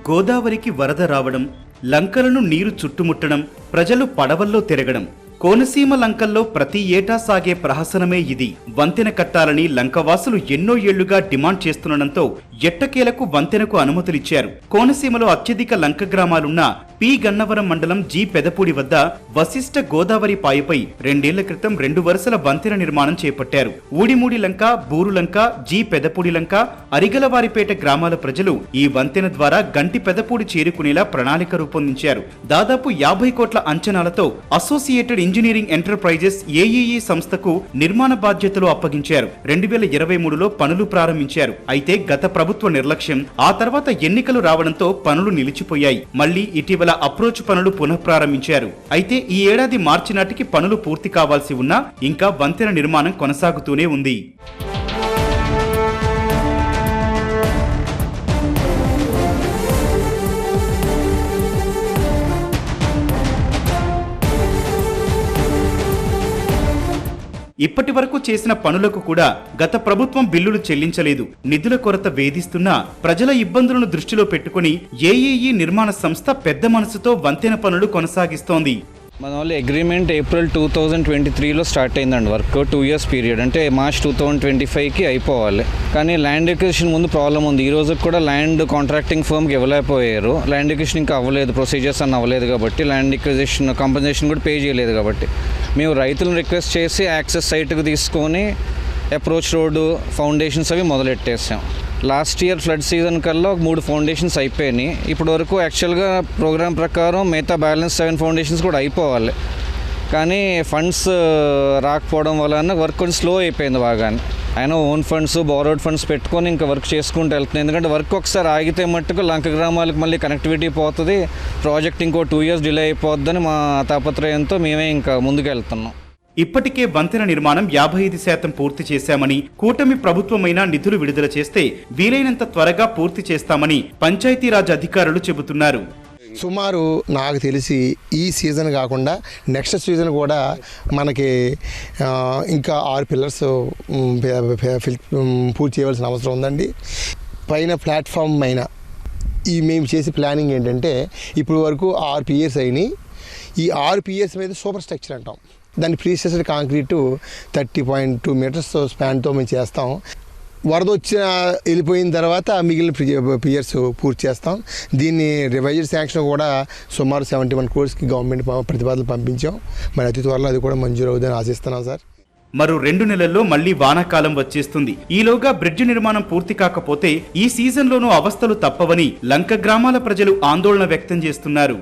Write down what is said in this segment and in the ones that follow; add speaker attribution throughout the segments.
Speaker 1: గోదావరికి వరద రావడం, లంకలను నీరు చుట్టుముట్టడం, ప్రజలు పడవల్లో తిరగడం. కోనసీమ లంకల్లో ప్రతి ఏటా సాగే ప్రహసనమే ఇది. వంతెన కట్టాలని లంకవాసులు ఎన్నో ఏళ్లుగా డిమాండ్ చేస్తుండటంతో ఎట్టకేలకు వంతెనకు అనుమతులిచ్చారు. కోనసీమలో అత్యధిక లంక గ్రామాలున్న పి గన్నవరం మండలం జి పెదపూడి వద్ద వశిష్ఠ గోదావరి పాయపై 2 ఏళ్ల క్రితం 2 వరుసల వంతెన నిర్మాణం చేపట్టారు. ఊడిమూడి లంక, బూరులంక, జి పెదపూడి లంక, అరిగలవారిపేట గ్రామాల ప్రజలు ఈ వంతెన ద్వారా గంటి పెదపూడి చేరుకునేలా ప్రణాళిక రూపొందించారు. దాదాపు 50 కోట్ల అంచనాలతో అసోసియేటెడ్ ఇంజనీరింగ్ ఎంటర్ప్రైజెస్ ఏఈఈ సంస్థకు నిర్మాణ బాధ్యతలు అప్పగించారు. 2023లో పనులు ప్రారంభించారు. అయితే గత ప్రభుత్వ నిర్లక్ష్యం, ఆ తర్వాత ఎన్నికలు రావడంతో పనులు నిలిచిపోయాయి. మళ్లీ ఇటీవల అప్రోచ్ పనులు పునఃప్రారంభించారు. అయితే ఈ ఏడాది మార్చి నాటికి పనులు పూర్తి కావాల్సి ఉన్నా ఇంకా వంతెన నిర్మాణం కొనసాగుతూనే ఉంది. ఇప్పటి వరకు చేసిన పనులకు కూడా గత ప్రభుత్వం బిల్లులు చెల్లించలేదు. నిధుల కొరత వేధిస్తున్నా ప్రజల ఇబ్బందులను దృష్టిలో పెట్టుకుని ఏఈఈ నిర్మాణ సంస్థ పెద్ద మనసుతో వంతెన పనులు కొనసాగిస్తోంది.
Speaker 2: మన వాళ్ళు అగ్రిమెంట్ ఏప్రిల్ 2023లో స్టార్ట్ అయిందండి. వర్క్ 2 years పీరియడ్, అంటే మార్చ్ 2025కి అయిపోవాలి. కానీ ల్యాండ్ ఎక్విజిషన్ ముందు ప్రాబ్లం ఉంది. ఈ రోజు కూడా ల్యాండ్ కాంట్రాక్టింగ్ ఫర్మ్కి ఇవ్వలేకపోయారు. ల్యాండ్ ఎక్విజిషన్ ఇంకా అవ్వలేదు, ప్రొసీజర్స్ అన్న అవ్వలేదు కాబట్టి ల్యాండ్ ఎక్విజిషన్ కంపెన్సేషన్ కూడా పే చేయలేదు. కాబట్టి మేము రైతులను రిక్వెస్ట్ చేసి యాక్సెస్ సైట్కి తీసుకొని అప్రోచ్ రోడ్డు, ఫౌండేషన్స్ అవి మొదలెట్టేసాం. లాస్ట్ ఇయర్ ఫ్లడ్ సీజన్ కల్లా 3 ఫౌండేషన్స్ అయిపోయినాయి. ఇప్పటి వరకు యాక్చువల్గా ప్రోగ్రామ్ ప్రకారం మిగతా బ్యాలెన్స్ 7 ఫౌండేషన్స్ కూడా అయిపోవాలి. కానీ ఫండ్స్ రాకపోవడం వలన వర్క్ కొంచెం స్లో అయిపోయింది బాగానే. ఆయన ఓన్ ఫండ్స్, బారోడ్ ఫండ్స్ పెట్టుకొని ఇంకా వర్క్ చేసుకుంటూ వెళ్తున్నాయి. ఎందుకంటే వర్క్ ఒకసారి ఆగితే మట్టుకు లంక గ్రామాలకు మళ్ళీ కనెక్టివిటీ పోతుంది, ప్రాజెక్ట్ ఇంకో 2 years డిలే అయిపోద్దని మా తాపత్రయంతో మేమే ఇంకా ముందుకు వెళ్తున్నాం.
Speaker 1: ఇప్పటికే వంతెన నిర్మాణం 55% పూర్తి చేశామని, కూటమి ప్రభుత్వమైనా నిధులు విడుదల చేస్తే వీలైనంత త్వరగా పూర్తి చేస్తామని పంచాయతీరాజ్ అధికారులు చెబుతున్నారు.
Speaker 3: సుమారు నాకు తెలిసి ఈ సీజన్ కాకుండా నెక్స్ట్ సీజన్ కూడా మనకి ఇంకా 6 పిల్లర్స్ పూర్తి చేయవలసిన అవసరం ఉందండి. పైన ప్లాట్ఫామ్ పైన మేము చేసే ప్లానింగ్ ఏంటంటే, ఇప్పుడు వరకు 6 పియర్స్ అయినాయి. ఈ 6 పియర్స్ మీద సూపర్ స్ట్రక్చర్ అంటాం. దాన్ని ప్రీసెస్డ్ కాంక్రీటు 30.2 meters స్పాన్తో మేము చేస్తాం. వరద వచ్చిన వెళ్ళిపోయిన తర్వాత మిగిలిన పియర్స్ పూర్తి చేస్తాం. దీన్ని రివైజ్డ్ శాంక్షన్ కూడా సుమారు 71 crores గవర్నమెంట్ ప్రతిపాదనలు పంపించాం. మరి అతి త్వరలో అది కూడా మంజూరు అవుతుందని ఆశిస్తున్నాం సార్.
Speaker 1: మరో 2 నెలల్లో మళ్లీ వానాకాలం వచ్చేస్తుంది. ఈలోగా బ్రిడ్జి నిర్మాణం పూర్తి కాకపోతే ఈ సీజన్లోనూ అవస్థలు తప్పవని లంక గ్రామాల ప్రజలు ఆందోళన వ్యక్తం చేస్తున్నారు.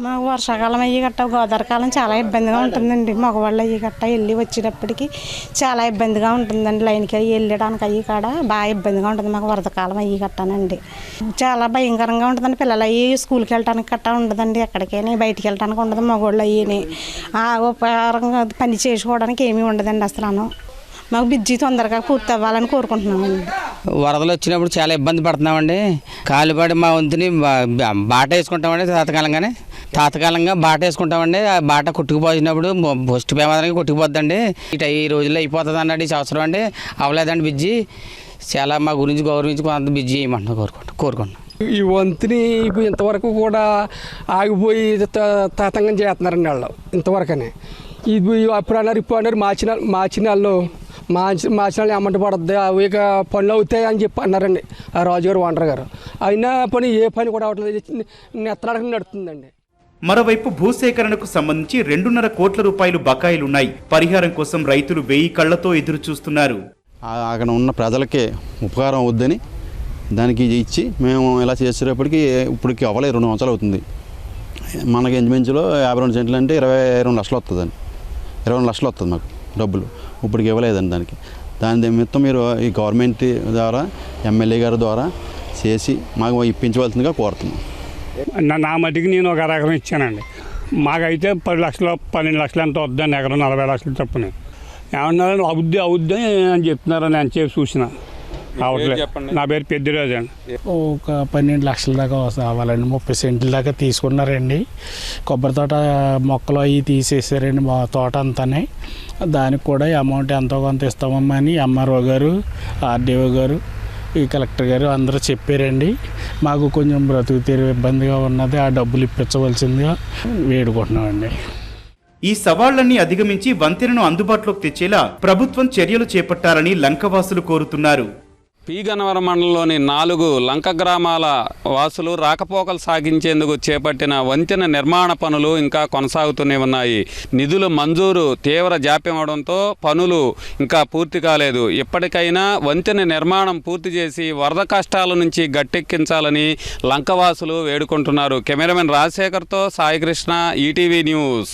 Speaker 4: మాకు వర్షాకాలం అయ్యి గట్ట, గోదావరి కాలం చాలా ఇబ్బందిగా ఉంటుందండి. మగవాళ్ళు అయ్యి గట్ట వెళ్ళి వచ్చేటప్పటికి చాలా ఇబ్బందిగా ఉంటుందండి. లైన్కి వెళ్ళడానికి అయ్యి కాడ బాగా ఇబ్బందిగా ఉంటుంది. మాకు వరదకాలం అయ్యి గట్టానండి చాలా భయంకరంగా ఉంటుందండి. పిల్లలు అయ్యి స్కూల్కి వెళ్ళడానికి గట్టా ఉండదండి, ఎక్కడికైనా బయటికి వెళ్ళడానికి ఉండదు. మగవాళ్ళు అయ్యి ఉపకారంగా పని చేసుకోవడానికి ఏమీ ఉండదండి అసలు. మాకు బ్రిడ్జి తొందరగా పూర్తి అవ్వాలని కోరుకుంటున్నామండి.
Speaker 5: వరదలు వచ్చినప్పుడు చాలా ఇబ్బంది పడుతున్నామండి. కాలుబాడి మా వంతుని బాట వేసుకుంటామండి. తాతకాలంగా బాట వేసుకుంటామండి. ఆ బాట కొట్టుకుపోయినప్పుడు ఫస్ట్ ప్రమాదానికి కొట్టుకుపోద్దండి. ఈ రోజుల్లో అయిపోతుంది అన్నాడు. ఈ సంవత్సరం అండి అవ్వలేదండి బ్రిడ్జి. చాలా మా గురించి గౌరవించి కొంత బ్రిడ్జి చేయమంటున్నా కోరుకుంటున్నాం.
Speaker 6: ఈ వంతుని ఇంతవరకు కూడా ఆగిపోయి తాతంగం చేస్తున్నారండి వాళ్ళు ఇంతవరకనే. ఇది అప్పుడు అన్నారు, ఇప్పుడు అన్నారు మార్చి నెలలో అమౌంట్ పడుతుంది, అవి పనులు అవుతాయి అని చెప్పి అన్నారండి ఆ రాజుగారు, ఓనర్ గారు. అయినా పని ఏ పని కూడా అవట్లేదు, నెత్తనాడక నడుతుందండి.
Speaker 1: మరోవైపు భూసేకరణకు సంబంధించి 2.5 కోట్ల రూపాయలు బకాయిలున్నాయి. పరిహారం కోసం రైతులు 1000 కళ్లతో ఎదురు చూస్తున్నారు.
Speaker 7: అక్కడ ఉన్న ప్రజలకే ఉపకారం అవుద్దని దానికి ఇచ్చి మేము ఇలా చేసేటప్పటికి ఇప్పటికి అవ్వలేదు. 2 సంవత్సరాలు అవుతుంది. మనకి ఇంచుమించులో 52 సెంట్లు అంటే 22 లక్షలు వస్తుందండి. 22 లక్షలు వస్తుంది మాకు డబ్బులు. ఇప్పటికి ఇవ్వలేదండి. దాని నిమిత్తం మీరు ఈ గవర్నమెంట్ ద్వారా, ఎమ్మెల్యే గారి ద్వారా చేసి మాకు ఇప్పించవలసిందిగా కోరుతున్నాం.
Speaker 8: నా మటుకు నేను 1 ఎకరం ఇచ్చానండి. మాకైతే 10 లక్షలు 12 లక్షలు ఎంత వద్దండి, ఎకరం 40 లక్షలు తప్పుని. ఏమన్నారండి అవుద్ది అని చెప్తున్నారు. నేను చేసి చూసిన అవట్లేదు. నా పేరు పెద్దిరాజు అండి.
Speaker 9: ఒక 12 లక్షల దాకా అవ్వాలండి. 30 సెంట్ల దాకా తీసుకున్నారండి. కొబ్బరి తోట మొక్కలు అవి తీసేసారండి మా తోట అంతానే. దానికి కూడా అమౌంట్ ఎంతో కొంత ఇస్తామమ్మా అని ఎంఆర్ఓ గారు, ఆర్డీఓ గారు, ఈ కలెక్టర్ గారు అందరూ చెప్పారండి. మాకు కొంచెం బ్రతుకు తెరువు ఇబ్బందిగా ఉన్నది, ఆ డబ్బులు ఇప్పించవలసిందిగా వేడుకుంటున్నామండి.
Speaker 1: ఈ సవాళ్లన్నీ అధిగమించి వంతెనను అందుబాటులోకి తెచ్చేలా ప్రభుత్వం చర్యలు చేపట్టాలని లంకవాసులు కోరుతున్నారు.
Speaker 10: పి గన్నవరం మండలంలోని 4 లంక గ్రామాల వాసులు రాకపోకలు సాగించేందుకు చేపట్టిన వంతెన నిర్మాణ పనులు ఇంకా కొనసాగుతూనే ఉన్నాయి. నిధులు మంజూరు తీవ్ర జాప్యం అవడంతో పనులు ఇంకా పూర్తి కాలేదు. ఇప్పటికైనా వంతెన నిర్మాణం పూర్తి చేసి వరద కష్టాల నుంచి గట్టెక్కించాలని లంకవాసులు వేడుకుంటున్నారు. కెమెరామెన్ రాజశేఖర్తో సాయికృష్ణ, ఈటీవీ న్యూస్.